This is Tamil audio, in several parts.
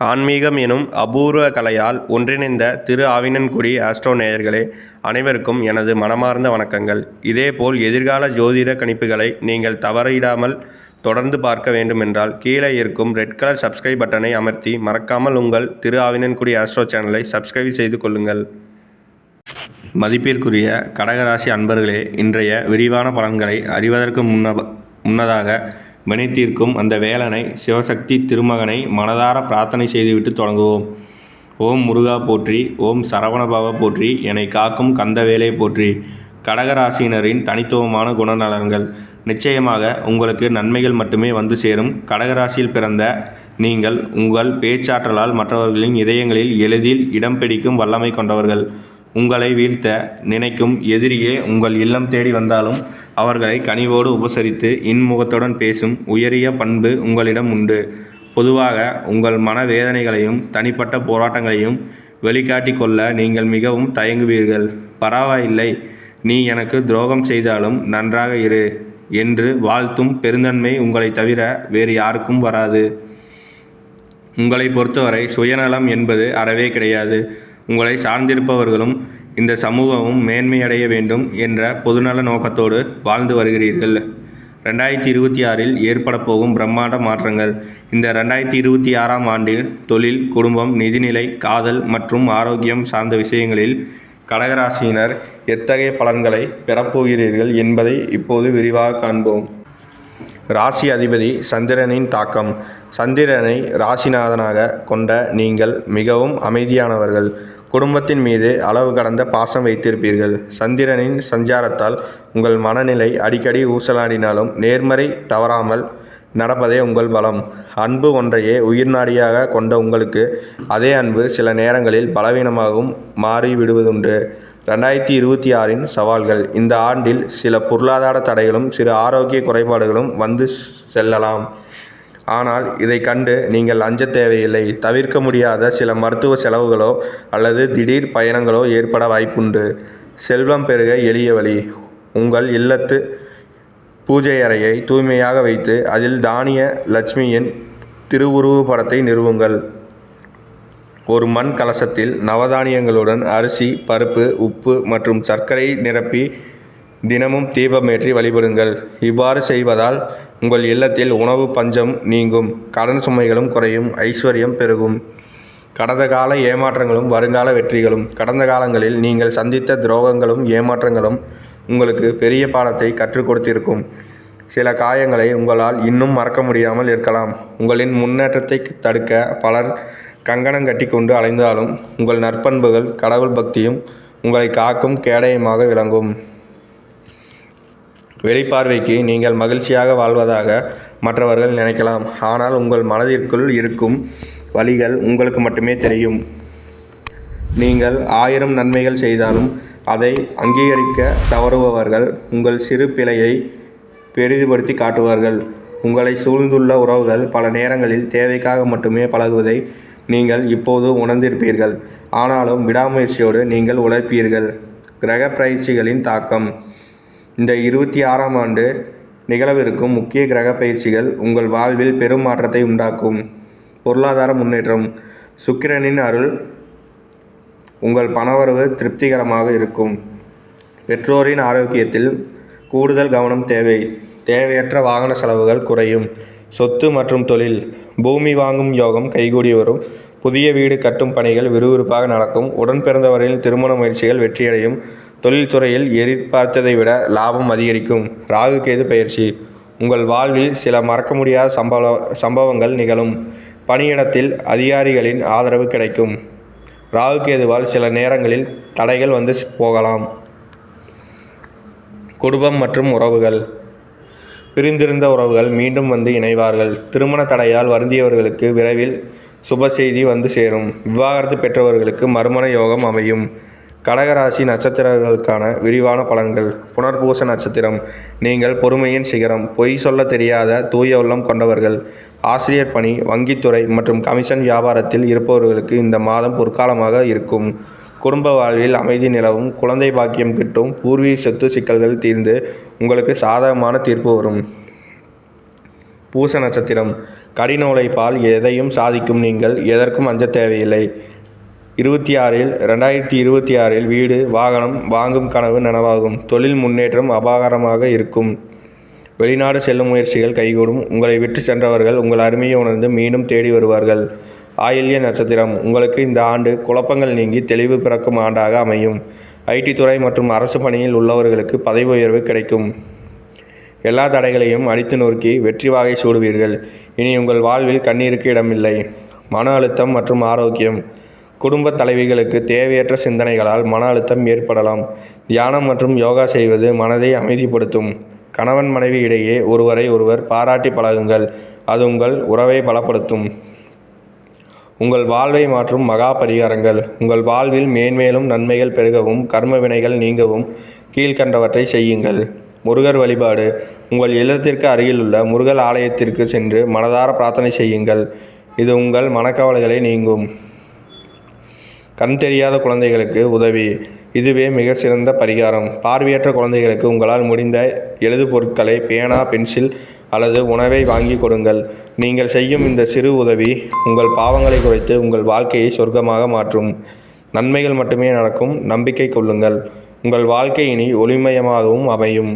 ஆன்மீகம் எனும் அபூர்வ கலையால் ஒன்றிணைந்த திரு ஆவினன்குடி ஆஸ்ட்ரோ நேயர்களே அனைவருக்கும் எனது மனமார்ந்த வணக்கங்கள். இதேபோல் எதிர்கால ஜோதிட கணிப்புகளை நீங்கள் தவறிடாமல் தொடர்ந்து பார்க்க வேண்டுமென்றால் கீழே இருக்கும் ரெட் கலர் சப்ஸ்கிரைப் பட்டனை அமர்த்தி மறக்காமல் உங்கள் திரு ஆவினன்குடி ஆஸ்ட்ரோ சேனலை சப்ஸ்கிரைப் செய்து கொள்ளுங்கள். மதிப்பிற்குரிய கடகராசி அன்பர்களே, இன்றைய விரிவான பலன்களை அறிவதற்கு முன்னதாக வினைத்தீர்க்கும் அந்த வேலனை சிவசக்தி திருமகனை மனதார பிரார்த்தனை செய்துவிட்டு தொடங்குவோம். ஓம் முருகா போற்றி, ஓம் சரவணபவ போற்றி, என்னை காக்கும் கந்தவேலை போற்றி. கடகராசியினரின் தனித்துவமான குணநலன்கள். நிச்சயமாக உங்களுக்கு நன்மைகள் மட்டுமே வந்து சேரும். கடகராசியில் பிறந்த நீங்கள் உங்கள் பேச்சாற்றலால் மற்றவர்களின் இதயங்களில் எளிதில் இடம் பிடிக்கும் வல்லமை கொண்டவர்கள். உங்களை வீழ்த்த நினைக்கும் எதிரியே உங்கள் இல்லம் தேடி வந்தாலும் அவர்களை கனிவோடு உபசரித்து இன்முகத்துடன் பேசும் உயரிய பண்பு உங்களிடம் உண்டு. பொதுவாக உங்கள் மனவேதனைகளையும் தனிப்பட்ட போராட்டங்களையும் வெளிக்காட்டி கொள்ள நீங்கள் மிகவும் தயங்குவீர்கள். பரவாயில்லை, நீ எனக்கு துரோகம் செய்தாலும் நன்றாக இரு என்று வாழ்த்தும் பெருந்தன்மை உங்களை தவிர வேறு யாருக்கும் வராது. உங்களை பொறுத்தவரை சுயநலம் என்பது அறவே கிடையாது. உங்களை சார்ந்திருப்பவர்களும் இந்த சமூகமும் மேன்மையடைய வேண்டும் என்ற பொதுநல நோக்கத்தோடு வாழ்ந்து வருகிறீர்கள். 2026இல் ஏற்பட போகும் பிரம்மாண்ட மாற்றங்கள். இந்த 2026ஆம் ஆண்டில் தொழில், குடும்பம், நிதிநிலை, காதல் மற்றும் ஆரோக்கியம் சார்ந்த விஷயங்களில் கடகராசியினர் எத்தகைய பலன்களை பெறப்போகிறீர்கள் என்பதை இப்போது விரிவாக காண்போம். ராசி அதிபதி சந்திரனின் தாக்கம். சந்திரனை ராசிநாதனாக கொண்ட நீங்கள் மிகவும் அமைதியானவர்கள். குடும்பத்தின் மீது அளவு கடந்த பாசம் வைத்திருப்பீர்கள். சந்திரனின் சஞ்சாரத்தால் உங்கள் மனநிலை அடிக்கடி ஊசலாடினாலும் நேர்மறை தவறாமல் நடப்பதே உங்கள் பலம். அன்பு ஒன்றையே உயிர்நாடியாக கொண்ட உங்களுக்கு அதே அன்பு சில நேரங்களில் பலவீனமாகவும் மாறிவிடுவதுண்டு. 2026இன் சவால்கள். இந்த ஆண்டில் சில பொருளாதார தடைகளும் சிறு ஆரோக்கிய குறைபாடுகளும் வந்து செல்லலாம். ஆனால் இதை கண்டு நீங்கள் அஞ்ச தேவையில்லை. தவிர்க்க முடியாத சில மருத்துவ செலவுகளோ அல்லது திடீர் பயணங்களோ ஏற்பட வாய்ப்புண்டு. செல்வம் பெருக எளிய வழி. உங்கள் இல்லத்து பூஜை அறையை தூய்மையாக வைத்து அதில் தானிய லட்சுமியின் திருவுருவ படத்தை நிறுவுங்கள். ஒரு மண் கலசத்தில் நவதானியங்களுடன் அரிசி, பருப்பு, உப்பு மற்றும் சர்க்கரை நிரப்பி தினமும் தீபமேற்றி வழிபடுங்கள். இவ்வாறு செய்வதால் உங்கள் இல்லத்தில் உணவு பஞ்சம் நீங்கும், கடன் சுமைகளும் குறையும், ஐஸ்வர்யம் பெருகும். கடந்த கால ஏமாற்றங்களும் வருங்கால வெற்றிகளும். கடந்த காலங்களில் நீங்கள் சந்தித்த துரோகங்களும் ஏமாற்றங்களும் உங்களுக்கு பெரிய பாடத்தை கற்றுக் கொடுத்திருக்கும். சில காயங்களை உங்களால் இன்னும் மறக்க முடியாமல் இருக்கலாம். உங்களின் முன்னேற்றத்தை தடுக்க பலர் கங்கணம் கட்டி கொண்டு அலைந்தாலும் உங்கள் நற்பண்புகள், கடவுள் பக்தியும் உங்களை காக்கும் கேடயமாக விளங்கும். வெளிப்பார்வைக்கு நீங்கள் மகிழ்ச்சியாக வாழ்வதாக மற்றவர்கள் நினைக்கலாம். ஆனால் உங்கள் மனதிற்குள் இருக்கும் வழிகள் உங்களுக்கு மட்டுமே தெரியும். நீங்கள் 1000 நன்மைகள் செய்தாலும் அதை அங்கீகரிக்க தவறுபவர்கள் உங்கள் சிறு பிழையை பெரிதுபடுத்தி காட்டுவார்கள். உங்களை சூழ்ந்துள்ள உறவுகள் பல நேரங்களில் தேவைக்காக மட்டுமே பழகுவதை நீங்கள் இப்போது உணர்ந்திருப்பீர்கள். ஆனாலும் விடாமுயற்சியோடு நீங்கள் உழைப்பீர்கள். கிரக பயிற்சிகளின் தாக்கம். இந்த 26ஆம் ஆண்டு நிகழவிருக்கும் முக்கிய கிரக பயிற்சிகள் உங்கள் வாழ்வில் பெரும் மாற்றத்தை உண்டாக்கும். பொருளாதார முன்னேற்றம். சுக்கிரனின் அருள் உங்கள் பணவரவு திருப்திகரமாக இருக்கும். பெற்றோரின் ஆரோக்கியத்தில் கூடுதல் கவனம் தேவை. தேவையற்ற வாகன செலவுகள் குறையும். சொத்து மற்றும் தொழில். பூமி வாங்கும் யோகம் கைகூடி வரும். புதிய வீடு கட்டும் பணிகள் விறுவிறுப்பாக நடக்கும். உடன் பிறந்தவர்களின் திருமண முயற்சிகள் வெற்றியடையும். தொழில்துறையில் எதிர்பார்த்ததை விட லாபம் அதிகரிக்கும். ராகு கேது பயிற்சி. உங்கள் வாழ்வில் சில மறக்க முடியாத சம்பவங்கள் நிகழும். பணியிடத்தில் அதிகாரிகளின் ஆதரவு கிடைக்கும். ராகு கேதுவால் சில நேரங்களில் தடைகள் வந்து போகலாம். குடும்பம் மற்றும் உறவுகள். பிரிந்திருந்த உறவுகள் மீண்டும் வந்து இணைவார்கள். திருமண தடையால் வருந்தியவர்களுக்கு விரைவில் சுப செய்தி வந்து சேரும். விவாகரத்து பெற்றவர்களுக்கு மறுமண யோகம் அமையும். கடகராசி நட்சத்திரங்களுக்கான விரிவான பலன்கள். புனர்பூச நட்சத்திரம். நீங்கள் பொறுமையின் சிகரம். பொய் சொல்ல தெரியாத தூய உள்ளம் கொண்டவர்கள். ஆசிரியர் பணி, வங்கித்துறை மற்றும் கமிஷன் வியாபாரத்தில் இருப்பவர்களுக்கு இந்த மாதம் பொற்காலமாக இருக்கும். குடும்ப வாழ்வில் அமைதி நிலவும். குழந்தை பாக்கியம் கிட்டும். பூர்வீக சொத்து சிக்கல்கள் தீர்ந்து உங்களுக்கு சாதகமான தீர்ப்பு வரும். பூச நட்சத்திரம். கடின உழைப்பால் எதையும் சாதிக்கும் நீங்கள் எதற்கும் அஞ்ச தேவையில்லை. 26/2026 வீடு வாகனம் வாங்கும் கனவு நனவாகும். தொழில் முன்னேற்றம் அபாரமாக இருக்கும். வெளிநாடு செல்லும் முயற்சிகள் கைகூடும். உங்களை விட்டு சென்றவர்கள் உங்கள் அருமையை உணர்ந்து மீண்டும் தேடி வருவார்கள். ஆயில்ய நட்சத்திரம். உங்களுக்கு இந்த ஆண்டு குழப்பங்கள் நீங்கி தெளிவு பிறக்கும் ஆண்டாக அமையும். ஐடி துறை மற்றும் அரசு பணியில் உள்ளவர்களுக்கு பதவி உயர்வு கிடைக்கும். எல்லா தடைகளையும் அடித்து நொறுக்கி வெற்றி வாகை சூடுவீர்கள். இனி உங்கள் வாழ்வில் கண்ணீருக்கு இடமில்லை. மன அழுத்தம் மற்றும் ஆரோக்கியம். குடும்ப தலைவிகளுக்கு தேவையற்ற சிந்தனைகளால் மன அழுத்தம் ஏற்படலாம். தியானம் மற்றும் யோகா செய்வது மனதை அமைதிப்படுத்தும். கணவன் மனைவி இடையே ஒருவரை ஒருவர் பாராட்டி பழகுங்கள். அது உங்கள் உறவை பலப்படுத்தும். உங்கள் வாழ்வை மாற்றும் மகா பரிகாரங்கள். உங்கள் வாழ்வில் மேன்மேலும் நன்மைகள் பெருகவும் கர்ம வினைகள் நீங்கவும் கீழ்கண்டவற்றை செய்யுங்கள். முருகர் வழிபாடு. உங்கள் இல்லத்திற்கு அருகிலுள்ள முருகர் ஆலயத்திற்கு சென்று மனதார பிரார்த்தனை செய்யுங்கள். இது உங்கள் மனக்கவலைகளை நீங்கும். கண் தெரியாத குழந்தைகளுக்கு உதவி. இதுவே மிக சிறந்த பரிகாரம். பார்வையற்ற குழந்தைகளுக்கு உங்களால் முடிந்த எழுது பொருட்களை பேனா, பென்சில் அல்லது உணவை வாங்கி கொடுங்கள். நீங்கள் செய்யும் இந்த சிறு உதவி உங்கள் பாவங்களை குறைத்து உங்கள் வாழ்க்கையை சொர்க்கமாக மாற்றும். நன்மைகள் மட்டுமே நடக்கும். நம்பிக்கை கொள்ளுங்கள். உங்கள் வாழ்க்கை இனி ஒளிமயமாகவும் அமையும்.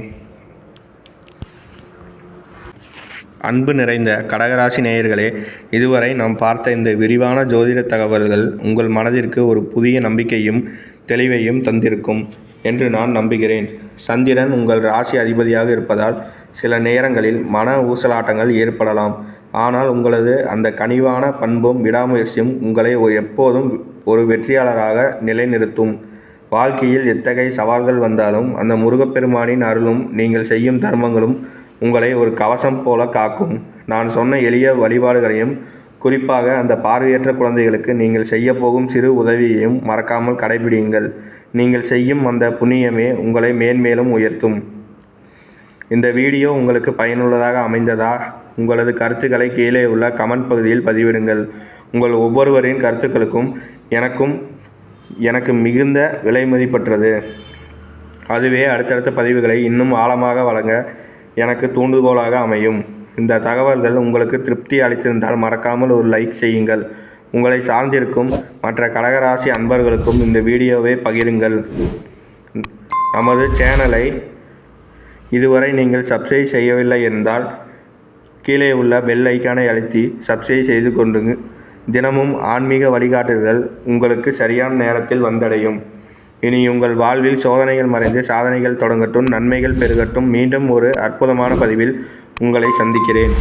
அன்பு நிறைந்த கடகராசி நேயர்களே, இதுவரை நாம் பார்த்த இந்த விரிவான ஜோதிட தகவல்கள் உங்கள் மனதிற்கு ஒரு புதிய நம்பிக்கையும் தெளிவையும் தந்திருக்கும் என்று நான் நம்புகிறேன். சந்திரன் உங்கள் ராசி அதிபதியாக இருப்பதால் சில நேரங்களில் மன ஊசலாட்டங்கள் ஏற்படலாம். ஆனால் உங்களது அந்த கனிவான பண்பும் விடாமுயற்சியும் உங்களை எப்போதும் ஒரு வெற்றியாளராக நிலைநிறுத்தும். வாழ்க்கையில் எத்தகைய சவால்கள் வந்தாலும் அந்த முருகப்பெருமானின் அருளும் நீங்கள் செய்யும் தர்மங்களும் உங்களை ஒரு கவசம் போல காக்கும். நான் சொன்ன எளிய வழிபாடுகளையும் குறிப்பாக அந்த பார்வையற்ற குழந்தைகளுக்கு நீங்கள் செய்ய போகும் சிறு உதவியையும் மறக்காமல் கடைபிடியுங்கள். நீங்கள் செய்யும் அந்த புண்ணியமே உங்களை மேன்மேலும் உயர்த்தும். இந்த வீடியோ உங்களுக்கு பயனுள்ளதாக அமைந்ததா? உங்களது கருத்துக்களை கீழே உள்ள கமெண்ட் பகுதியில் பதிவிடுங்கள். உங்கள் ஒவ்வொருவரின் கருத்துக்களுக்கும் எனக்கு மிகுந்த விலை மதிப்பற்றது. அதுவே அடுத்தடுத்த பதிவுகளை இன்னும் ஆழமாக வழங்க எனக்கு தூண்டுகோலாக அமையும். இந்த தகவல்கள் உங்களுக்கு திருப்தி அளித்திருந்தால் மறக்காமல் ஒரு லைக் செய்யுங்கள். உங்களை சார்ந்திருக்கும் மற்ற கடகராசி அன்பர்களுக்கும் இந்த வீடியோவை பகிருங்கள். நமது சேனலை இதுவரை நீங்கள் சப்ஸ்கிரைப் செய்யவில்லை என்றால் கீழே உள்ள பெல் ஐக்கானை அழுத்தி சப்ஸ்கிரைப் செய்து கொண்டு தினமும் ஆன்மீக வழிகாட்டுதல் உங்களுக்கு சரியான நேரத்தில் வந்தடையும். இனி உங்கள் வாழ்வில் சோதனைகள் மறைந்து சாதனைகள் தொடங்கட்டும். நன்மைகள் பெருகட்டும். மீண்டும் ஒரு அற்புதமான பதிவில் உங்களை சந்திக்கிறேன்.